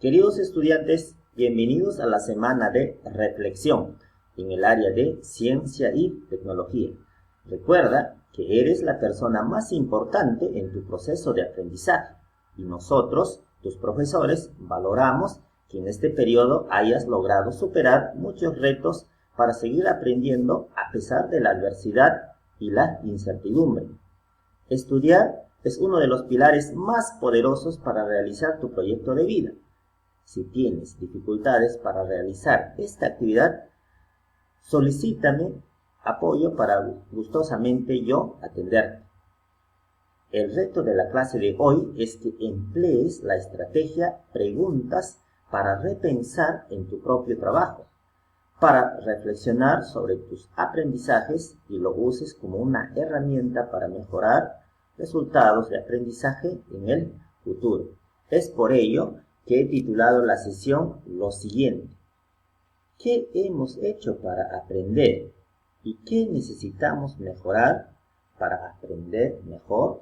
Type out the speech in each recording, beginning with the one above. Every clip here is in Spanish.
Queridos estudiantes, bienvenidos a la semana de reflexión en el área de ciencia y tecnología. Recuerda que eres la persona más importante en tu proceso de aprendizaje y nosotros, tus profesores, valoramos que en este periodo hayas logrado superar muchos retos para seguir aprendiendo a pesar de la adversidad y la incertidumbre. Estudiar es uno de los pilares más poderosos para realizar tu proyecto de vida. Si tienes dificultades para realizar esta actividad, solicítame apoyo para gustosamente yo atenderte. El reto de la clase de hoy es que emplees la estrategia preguntas para repensar en tu propio trabajo, para reflexionar sobre tus aprendizajes y lo uses como una herramienta para mejorar resultados de aprendizaje en el futuro. Es por ello que he titulado la sesión lo siguiente: ¿qué hemos hecho para aprender y qué necesitamos mejorar para aprender mejor?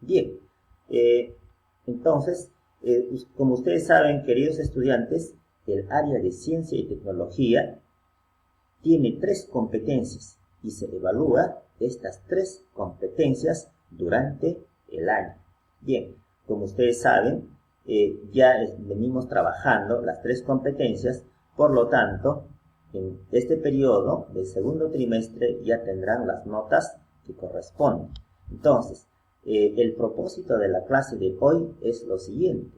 Bien, entonces, como ustedes saben, queridos estudiantes, el área de ciencia y tecnología tiene 3 competencias y se evalúa estas 3 competencias durante el año. Bien, como ustedes saben, venimos trabajando las 3 competencias, por lo tanto, en este periodo del segundo trimestre ya tendrán las notas que corresponden. Entonces, el propósito de la clase de hoy es lo siguiente: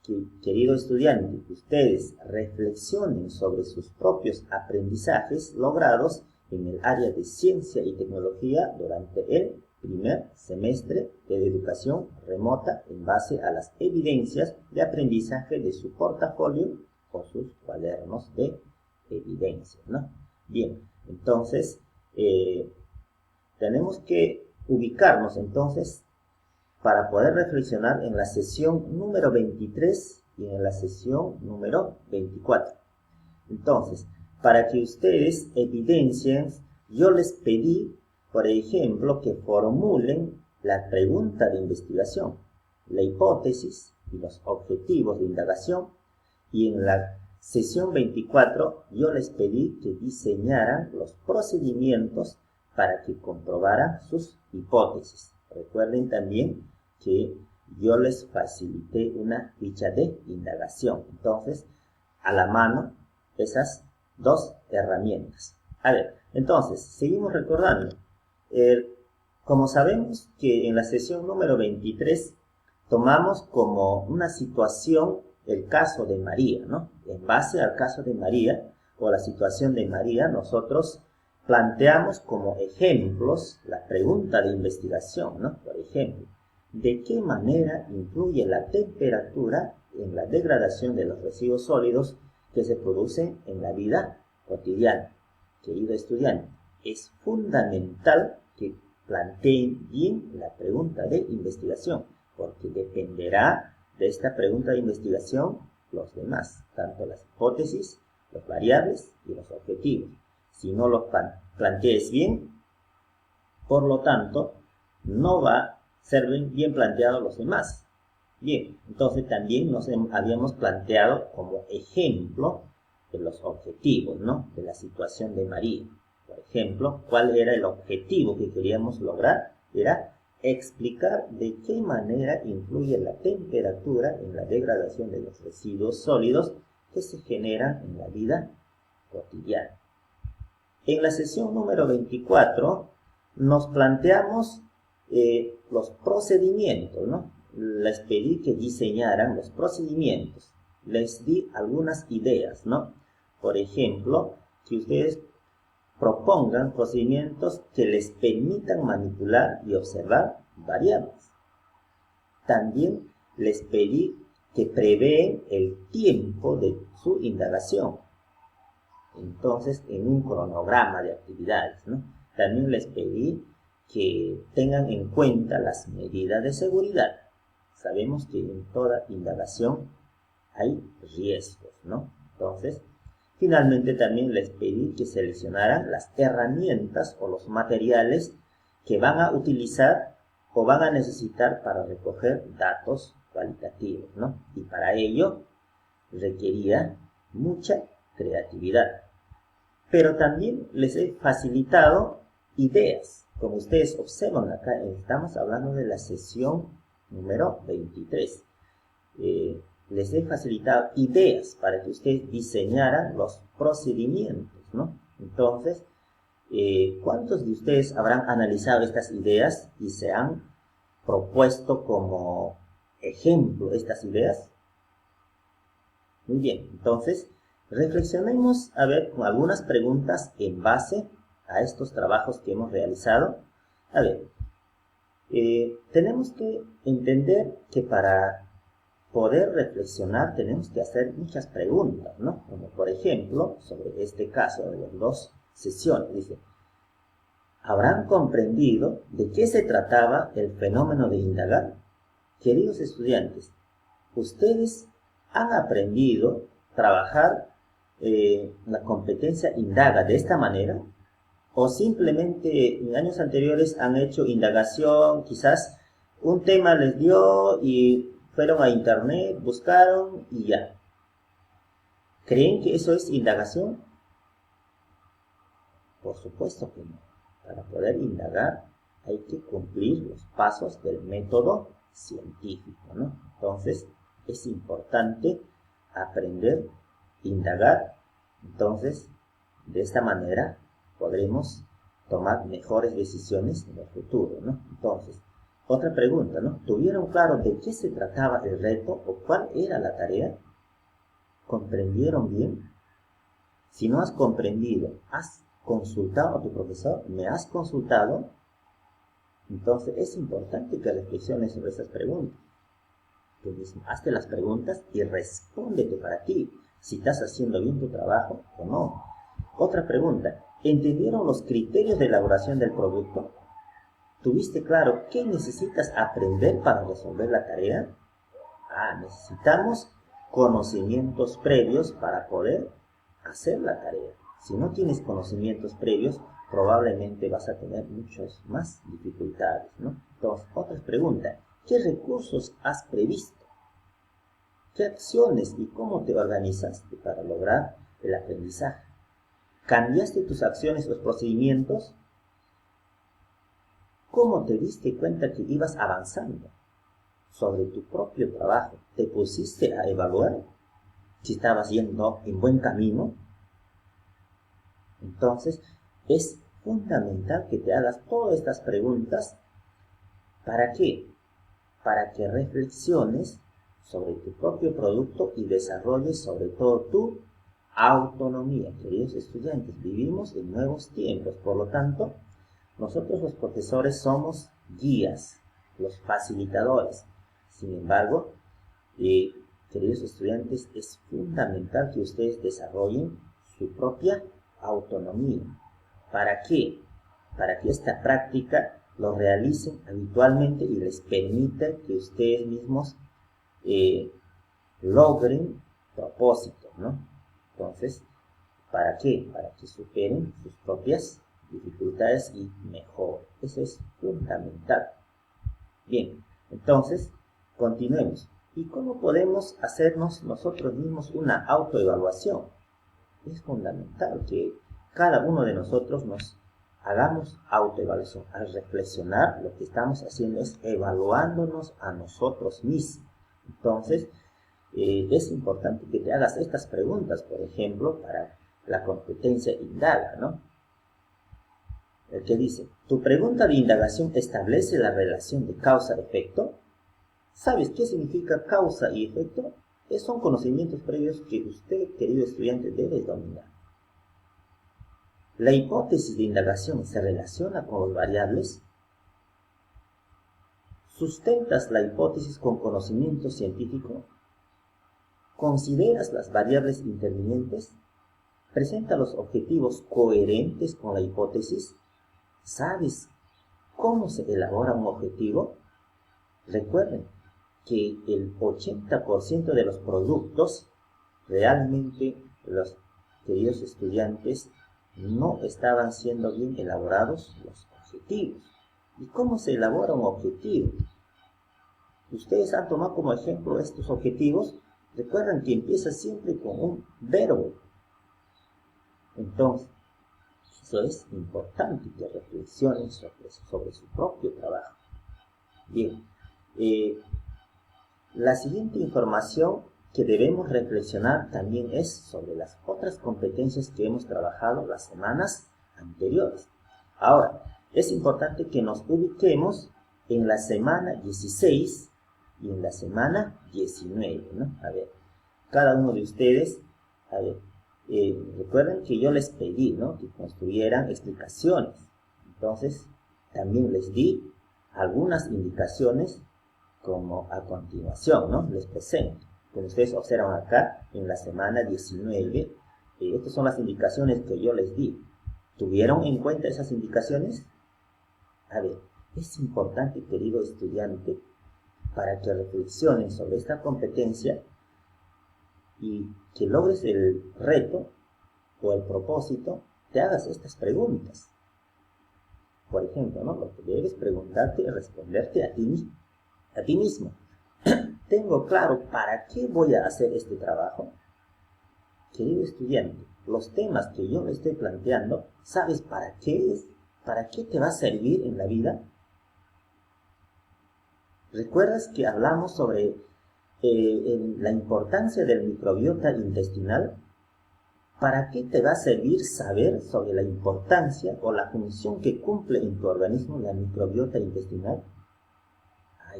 que, querido estudiante, ustedes reflexionen sobre sus propios aprendizajes logrados en el área de ciencia y tecnología durante el primer semestre de educación remota en base a las evidencias de aprendizaje de su portafolio o sus cuadernos de evidencias, ¿no? Bien, entonces tenemos que ubicarnos entonces para poder reflexionar en la sesión número 23 y en la sesión número 24. Entonces, para que ustedes evidencien, yo les pedí, por ejemplo, que formulen la pregunta de investigación, la hipótesis y los objetivos de indagación. Y en la sesión 24 yo les pedí que diseñaran los procedimientos para que comprobaran sus hipótesis. Recuerden también que yo les facilité una ficha de indagación. Entonces, a la mano esas 2 herramientas. A ver, entonces, seguimos recordando. Como sabemos que en la sesión número 23 tomamos como una situación el caso de María, ¿no? En base al caso de María o la situación de María, nosotros planteamos como ejemplos la pregunta de investigación, ¿no? Por ejemplo, ¿de qué manera influye la temperatura en la degradación de los residuos sólidos que se producen en la vida cotidiana? Querido estudiante, es fundamental que planteen bien la pregunta de investigación, porque dependerá de esta pregunta de investigación los demás, tanto las hipótesis, las variables y los objetivos. Si no los plantees bien, por lo tanto, no va a ser bien planteados los demás. Bien, entonces también nos habíamos planteado como ejemplo de los objetivos, ¿no? De la situación de María. Por ejemplo, ¿cuál era el objetivo que queríamos lograr? Era explicar de qué manera influye la temperatura en la degradación de los residuos sólidos que se generan en la vida cotidiana. En la sesión número 24 nos planteamos los procedimientos, ¿no? Les pedí que diseñaran los procedimientos. Les di algunas ideas, ¿no? Por ejemplo, que ustedes propongan procedimientos que les permitan manipular y observar variables. También les pedí que prevén el tiempo de su indagación. Entonces, en un cronograma de actividades, ¿no? También les pedí que tengan en cuenta las medidas de seguridad. Sabemos que en toda indagación hay riesgos, ¿no? Entonces, finalmente también les pedí que seleccionaran las herramientas o los materiales que van a utilizar o van a necesitar para recoger datos cualitativos, ¿no? Y para para ello requería mucha creatividad. Pero también les he facilitado ideas. Como ustedes observan acá, estamos hablando de la sesión número 23. Les he facilitado ideas para que ustedes diseñaran los procedimientos, ¿no? Entonces, ¿cuántos de ustedes habrán analizado estas ideas y se han propuesto como ejemplo estas ideas? Muy bien, entonces reflexionemos a ver con algunas preguntas en base a estos trabajos que hemos realizado. A ver, tenemos que entender que para poder reflexionar tenemos que hacer muchas preguntas, ¿no? Como por ejemplo, sobre este caso de las dos sesiones, dice, ¿habrán comprendido de qué se trataba el fenómeno de indagar? Queridos estudiantes, ¿ustedes han aprendido a trabajar la competencia indaga de esta manera? ¿O simplemente en años anteriores han hecho indagación, quizás un tema les dio y fueron a internet, buscaron y ya? ¿Creen que eso es indagación? Por supuesto que no. Para poder indagar hay que cumplir los pasos del método científico, ¿no? Entonces, es importante aprender a indagar. Entonces, de esta manera podremos tomar mejores decisiones en el futuro, ¿no? Entonces, otra pregunta, ¿no? ¿Tuvieron claro de qué se trataba el reto o cuál era la tarea? ¿Comprendieron bien? Si no has comprendido, ¿has consultado a tu profesor? ¿Me has consultado? Entonces es importante que reflexiones sobre esas preguntas. Tú mismo hazte las preguntas y respóndete para ti si estás haciendo bien tu trabajo o no. Otra pregunta, ¿entendieron los criterios de elaboración del producto? ¿Tuviste claro qué necesitas aprender para resolver la tarea? Necesitamos conocimientos previos para poder hacer la tarea. Si no tienes conocimientos previos, probablemente vas a tener muchas más dificultades, ¿no? Entonces, otra pregunta, ¿qué recursos has previsto? ¿Qué acciones y cómo te organizaste para lograr el aprendizaje? ¿Cambiaste tus acciones o procedimientos? ¿Cómo te diste cuenta que ibas avanzando sobre tu propio trabajo? ¿Te pusiste a evaluar si estabas yendo en buen camino? Entonces, es fundamental que te hagas todas estas preguntas. ¿Para qué? Para que reflexiones sobre tu propio producto y desarrolles sobre todo tu autonomía. Queridos estudiantes, vivimos en nuevos tiempos, por lo tanto, nosotros los profesores somos guías, los facilitadores. Sin embargo, queridos estudiantes, es fundamental que ustedes desarrollen su propia autonomía. ¿Para qué? Para que esta práctica lo realicen habitualmente y les permita que ustedes mismos logren propósitos, ¿no? Entonces, ¿para qué? Para que superen sus propias dificultades y mejoren. Eso es fundamental. Bien, entonces, continuemos. ¿Y cómo podemos hacernos nosotros mismos una autoevaluación? Es fundamental que cada uno de nosotros nos hagamos autoevaluación. Al reflexionar, lo que estamos haciendo es evaluándonos a nosotros mismos. Entonces, es importante que te hagas estas preguntas, por ejemplo, para la competencia indaga, ¿no? El que dice, ¿tu pregunta de indagación establece la relación de causa-efecto? ¿Sabes qué significa causa y efecto? Son conocimientos previos que usted, querido estudiante, debe dominar. ¿La hipótesis de indagación se relaciona con los variables? ¿Sustentas la hipótesis con conocimiento científico? ¿Consideras las variables intervinientes? ¿Presenta los objetivos coherentes con la hipótesis? ¿Sabes cómo se elabora un objetivo? Recuerden que el 80% de los productos, realmente los queridos estudiantes, no estaban siendo bien elaborados los objetivos. ¿Y cómo se elabora un objetivo? Ustedes han tomado como ejemplo estos objetivos Recuerden que empieza siempre con un verbo. Entonces, eso es importante, que reflexionen sobre su propio trabajo. Bien, la siguiente información que debemos reflexionar también es sobre las otras competencias que hemos trabajado las semanas anteriores. Ahora, es importante que nos ubiquemos en la semana 16 y en la semana 19, ¿no? A ver, cada uno de ustedes, a ver, recuerden que yo les pedí, ¿no?, que construyeran explicaciones. Entonces, también les di algunas indicaciones como a continuación, ¿no? Les presento. Como ustedes observan acá, en la semana 19, estas son las indicaciones que yo les di. ¿Tuvieron en cuenta esas indicaciones? A ver, es importante, querido estudiante, para que reflexiones sobre esta competencia y que logres el reto o el propósito, te hagas estas preguntas. Por ejemplo, ¿no?, lo que debes preguntarte es responderte a ti mismo. ¿Tengo claro para qué voy a hacer este trabajo? Querido estudiante, los temas que yo le estoy planteando, ¿sabes para qué es? ¿Para qué te va a servir en la vida? ¿Recuerdas que hablamos sobre la importancia del microbiota intestinal? ¿Para qué te va a servir saber sobre la importancia o la función que cumple en tu organismo la microbiota intestinal?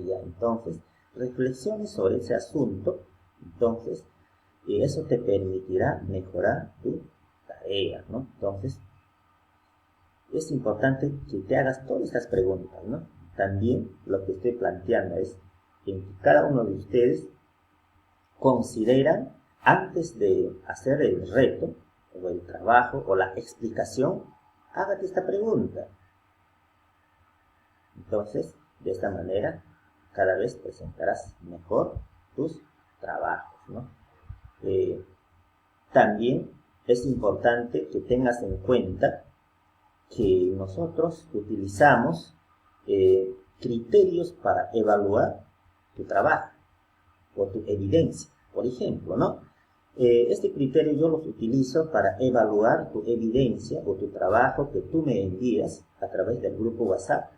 Ya, entonces, reflexiones sobre ese asunto. Entonces, eso te permitirá mejorar tu tarea, ¿no? Entonces, es importante que te hagas todas estas preguntas, ¿no? También lo que estoy planteando es que cada uno de ustedes consideran, antes de hacer el reto, o el trabajo, o la explicación, hágate esta pregunta. Entonces, de esta manera, cada vez presentarás mejor tus trabajos, ¿no? También es importante que tengas en cuenta que nosotros utilizamos criterios para evaluar tu trabajo o tu evidencia. Por ejemplo, ¿no? Este criterio yo los utilizo para evaluar tu evidencia o tu trabajo que tú me envías a través del grupo WhatsApp,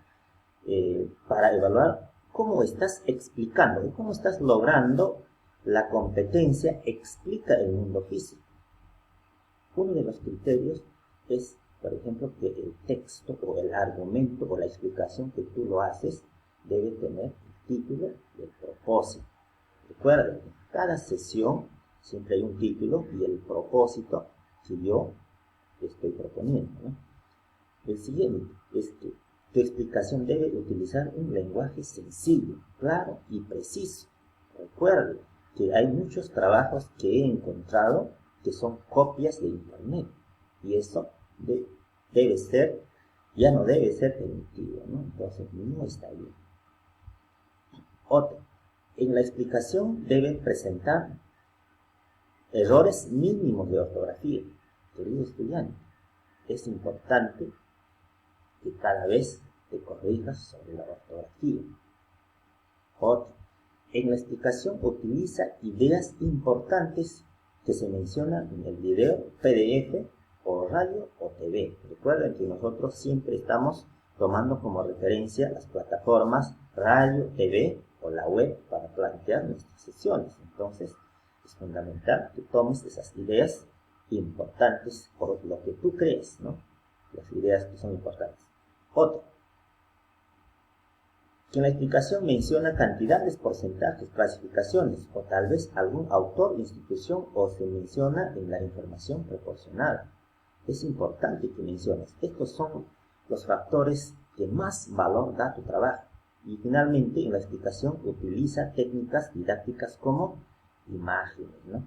para evaluar cómo estás explicando y cómo estás logrando la competencia explica el mundo físico. Uno de los criterios es, por ejemplo, que el texto o el argumento o la explicación que tú lo haces debe tener el título y el propósito. Recuerden, en cada sesión siempre hay un título y el propósito que yo estoy proponiendo, ¿no? El siguiente es que tu explicación debe utilizar un lenguaje sencillo, claro y preciso. Recuerde que hay muchos trabajos que he encontrado que son copias de internet y eso debe ser, ya no debe ser permitido, ¿no? Entonces no está bien. Otro, en la explicación deben presentar errores mínimos de ortografía. Querido estudiante, es importante que cada vez te corrijas sobre la ortografía. Otro, en la explicación utiliza ideas importantes que se mencionan en el video, PDF o radio o TV. Recuerden que nosotros siempre estamos tomando como referencia las plataformas radio, TV o la web para plantear nuestras sesiones. Entonces, es fundamental que tomes esas ideas importantes por lo que tú crees, ¿no? Las ideas que son importantes. Otro, que en la explicación menciona cantidades, porcentajes, clasificaciones o tal vez algún autor, institución o se menciona en la información proporcionada. Es importante que menciones. Estos son los factores que más valor da tu trabajo. Y finalmente en la explicación utiliza técnicas didácticas como imágenes, ¿no?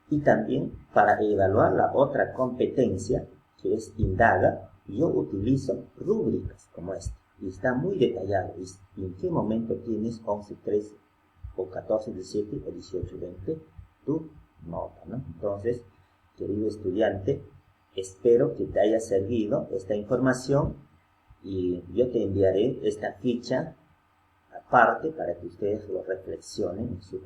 Y también para evaluar la otra competencia, que es indaga, yo utilizo rúbricas como esta. Y está muy detallado. Y en qué momento tienes 11, 13, o 14, 17, o 18, 20, tu nota, ¿no? Entonces, querido estudiante, espero que te haya servido esta información y yo te enviaré esta ficha aparte para que ustedes lo reflexionen en su